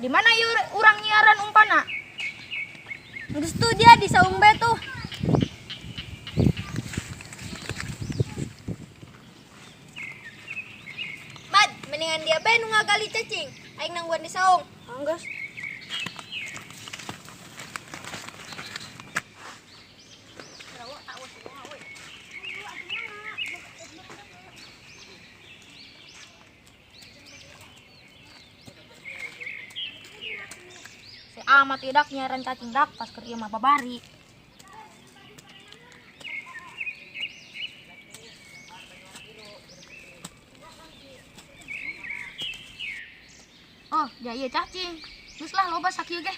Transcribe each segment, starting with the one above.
Di mana urang nyiaran umpana? Geus tuh dia di saung be tuh. Mad, mendingan dia be nu ngagali cacing. Aing nangguan di saung. Anggas. Si amat tidak nyaran cacing dak pas kerja mah babari. Oh, ya iya cacing. Terus lah loba sakieu ge.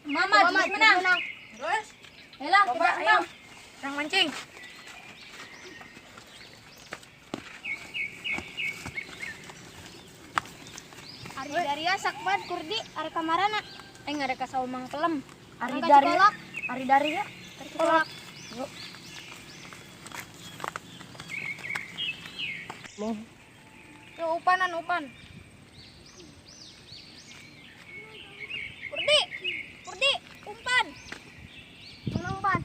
Mama, terus menang. Terus, Ayolah, loba kita ayo. menang. Yang mancing. Ari Daria sakman kurdi ari kamarana. Aing ngareka saumang pelem. Ari Angkat dari sekolak. Ari dari ya. Sekolak. Yuk. Yuk upanan upan. Kurdi. Kurdi, umpan. Mana umpan?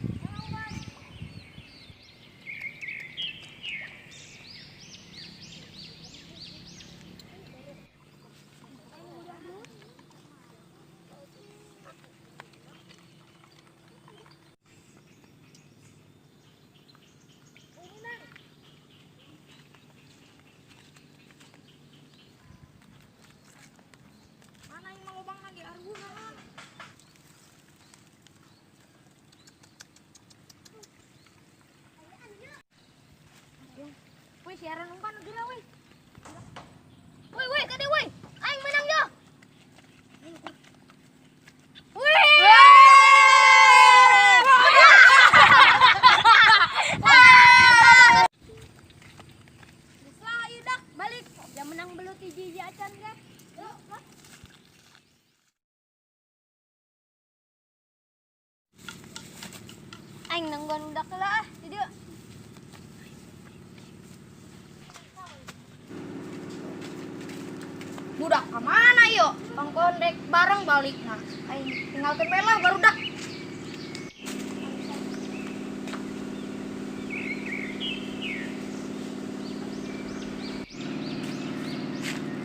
Mana yang mau lubang lagi argunan? Wih, siaran umpan gila wih. Woi, tadi woi. Aing menang yo. Balik. Yang menang belut hiji acan ge. Aing nangguan udah lah. Jadi Budak kemana yuk? Pangkondek bareng balik nah. Aing tinggalkan melah baru dak.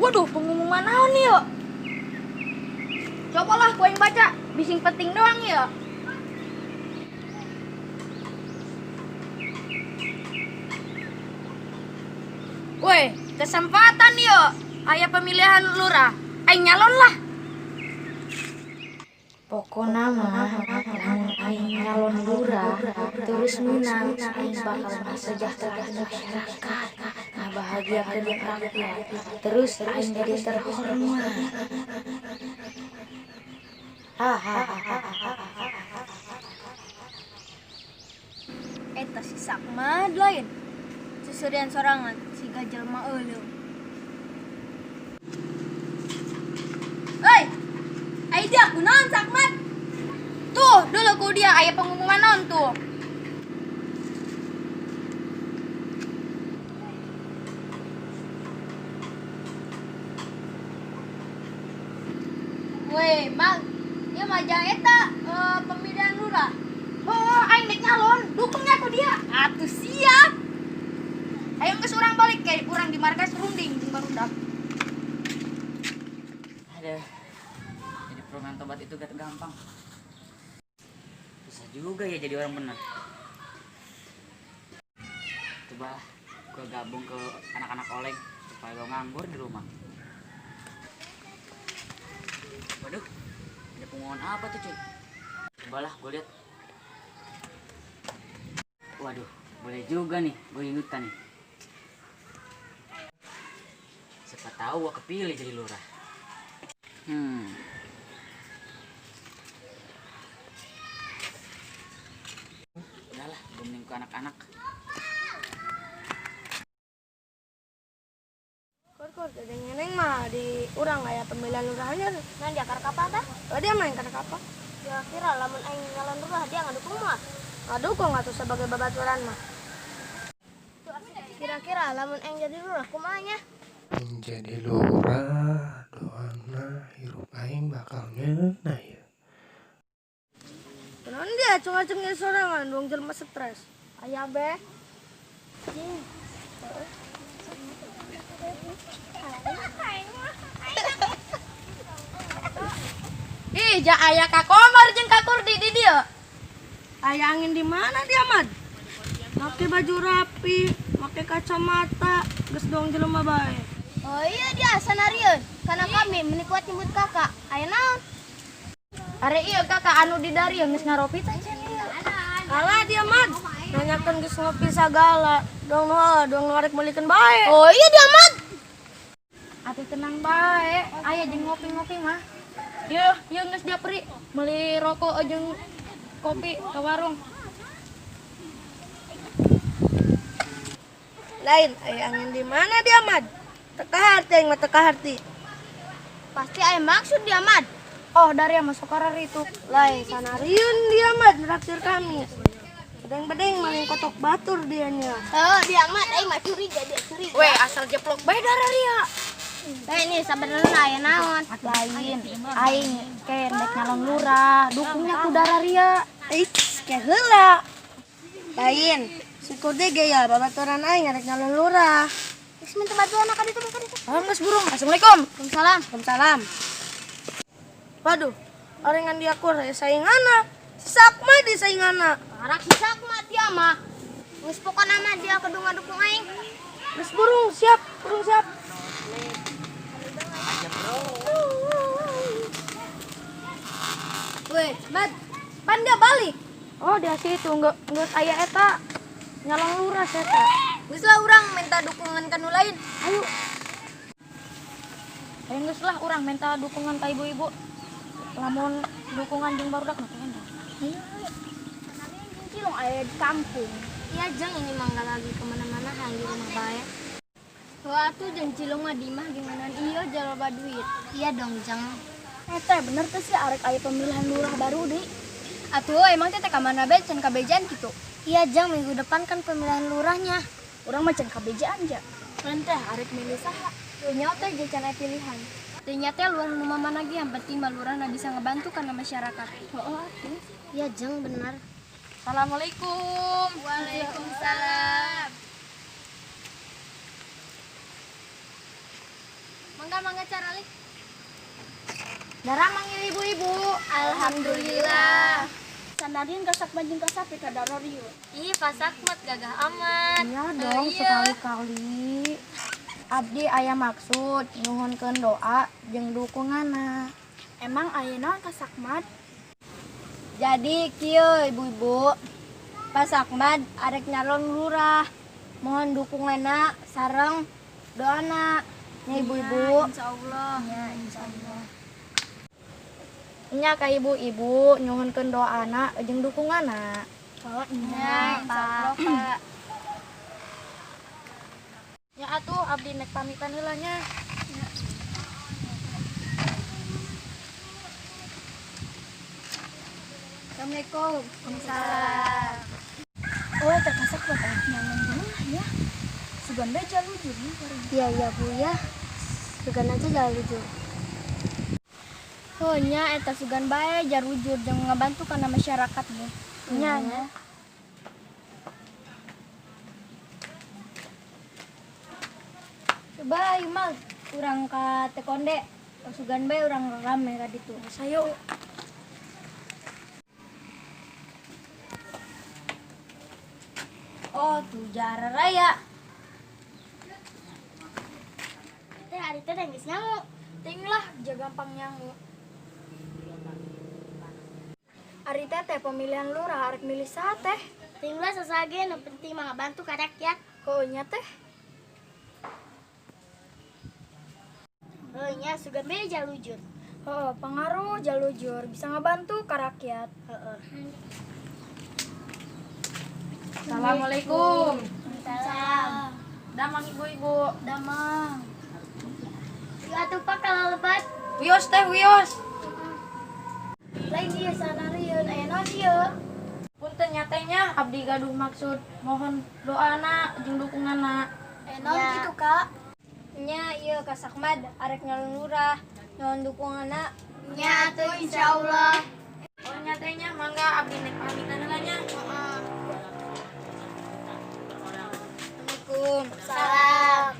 Waduh, pengumuman naon nih yuk? Cobalah ku yang baca, bising penting doang ya. Woi, kesempatan yuk. Aya pemilihan lurah. Aing nyalon lah. Pokoknya mah, lamun aing nyalon lurah, terus menang, aing bakal mensejahterakan masyarakat, ngabahagiakeun rakyat, terus aing jadi terhormat. eta si Sakmad lain. Susurian sorangan si gajal mah euleuh. Hei! Aida kunaon Sakmad? Tuh, dulu ku dia aya pengumuman naon tuh. Weh, Mang. Ieu mah jang eta pemilihan lurah. Oh, aing dek nyalon, dukungnya ku dia. Atuh siap. Ayo geus urang balik kayak urang di markas runding jeung barudak. Aduh, jadi program tobat itu gak gampang. Susah juga ya jadi orang benar. Coba gue gabung ke anak-anak oleng supaya lo nganggur di rumah. Waduh, ada pengumuman apa tuh cuy? Cobalah gue lihat. Waduh, boleh juga nih, gue ikutan nih. Siapa tahu gue kepilih jadi lurah. Udahlah, gue mending ke anak-anak. Kur, jadi neng mah di urang aya pemilihan lurahnya. Nah, dia karek apa tah? Oh, dia main kana apa? Ya kira lamun aing nyalon lurah dia ngadukung mah. Aduh, kok nggak tuh sebagai babaturan mah. Kira-kira lamun aing jadi lurah kumaha nya? Menjadi lurah, Nah, hirup aing bakal ngeunah ya. Kenapa dia acung-acungnya sorangan dong jelema stres. Aya be. Ih, ja aya Kak Komar jeung Kak Kurdi di dieu. Aya angin di mana dia, Mad? Make baju rapi, make kacamata, geus dong jelema bae. Oh iya dia sanarieun. Karena kami menikmati nyebut kakak. Aya naon? Are ieu Kakak anu di dari geus ngaropi teh cenah ieu. Kalah dia, Mad. Nanyakeun geus ngopi sagala. Dong ngarek meulikeun bae. Oh iya dia Mat. Atuh tenang bae, aya jeung ngopi-ngopi mah. Ieu geus dia peri meuli rokok jeung kopi ke warung. Lain, aya angin di mana dia, Mad? Teka hati aing mah teka hati. Pasti aya maksud dia Mat. Oh, dari masuk karar itu. Lain sanarieun dia, Mad, traktir kami. Bedeng-bedeng maling kotok batur dianya. Oh dia Mat, aing mah curiga dia curiga. Weh, asal jeplok bae dararia. Ini sebenarnya aya naon? Lain, aing kendek nyalon lurah, dukungnya ku dararia. Eits, kayak heula. Lain, syukur deh gaya babaturan aing ngarek nyalon lurah. Geus minta bantuan ka ditu ka ditu. Geus burung. Assalamualaikum. Waalaikumsalam. Waalaikumsalam. Waduh, orengan dia kur saingana. Si Sakma di saingana. Arak si Sakma dia mah. Geus pokona mah dia kudu ngadukung aing. Terus burung siap. Weh, Mat, pan dia balik. Oh, dia situ geus aya eta. Nyalon lurah eta. Geus lah urang minta dukungan ka nu lain. Ayo. Geus lah urang minta dukungan ka ibu-ibu. Lamun dukungan jeung barudak mah teh. Ayo. Cilong aya di kampung. Iya jeng ini mangga lagi kemana-mana hang di rumah bae. Atuh jeung cilong mah di mah gimana ieu jaloba duit. Iya dong jeng. Teh bener teh sih arek aya pemilihan lurah baru deui. Atuh emang teh ka mana bae can kabejaan kitu. Iya jeng minggu depan kan pemilihan lurahnya. Urang mah can kabejaan ja. Kan teh arek milih saha? Nya teh jeung can aya pilihan. Teunya teh luar rumah mana ge yang penting mah lurahna bisa ngebantu kana masyarakat. Oh, atuh. Iya jeng bener. Assalamualaikum. Waalaikumsalam. Mangga carali. Darah manggil ibu-ibu. Alhamdulillah. Sanadin kasak banjing kasapi ka dararieu. Ih, pasakmat gagah amat. Iya dong, sekali-kali. Abdi aya maksud nyuhunkeun doa jeung dukunganna. Emang aya naon ka Sakmat? Jadi kieu ibu-ibu, Pak Sakmat arek nyalon lurah. Mohon dukunganna sareng doana nya ibu-ibu. Insyaallah. Ya, insyaallah. Nya ka ibu-ibu nyuhunkeun doana jeung dukunganna. Oh, iya, Pak. Pak. Ya atuh abdi nek pamitan heula nya. Assalamualaikum. Waalaikumsalam. Oh, terkasak buat anak nyangon rumah ya. Sugan bae jalujur nih bareng. Iya Bu ya. Sugan aja jalujur. Oh nya eta sugan bae jarujur jeung ngabantu kana masyarakat nih. Nya nya. Coba ayo mal urang ka Tekonde. Sugan bae urang rame ka ditu. Sayo. Oh, tujar raya. Teh ari teh geus nyamu. Ting lah, jaga gampang nyangu. Ari teh pemilihan lurah arek milih saha teh? Tinggal sasage nu penting mah ngabantu ka rakyat. Oh nya teh. Nya sugan bae jalujur. Oh, pengaruh jalujur bisa ngabantu ka rakyat. Heeh. Assalamualaikum. Salam. Damang ibu-ibu. Damang. Atuh Pak kalau lebat. Wios teh, wios. Lain ieu sanarieun aya naon ieu? Punten nyatanya abdi gaduh maksud mohon doana jeung dukunganna. Naon kitu Kak? Nya ieu ka Sakmad arek nyalon lurah Mohon dukungan anak. Nya atuh insyaallah. Oh nyatanya mangga abdi nek pamitan heulanya. Assalamualaikum. Salam.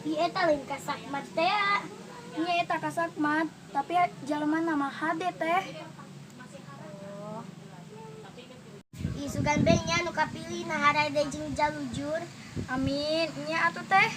Ieu eta lain ka sakmat teh. Nya eta ka sakmat, tapi jelema nama Hade teh. Isugan be nya nu kapilih nah harade jeung jalujur. Amin. Nya atuh teh.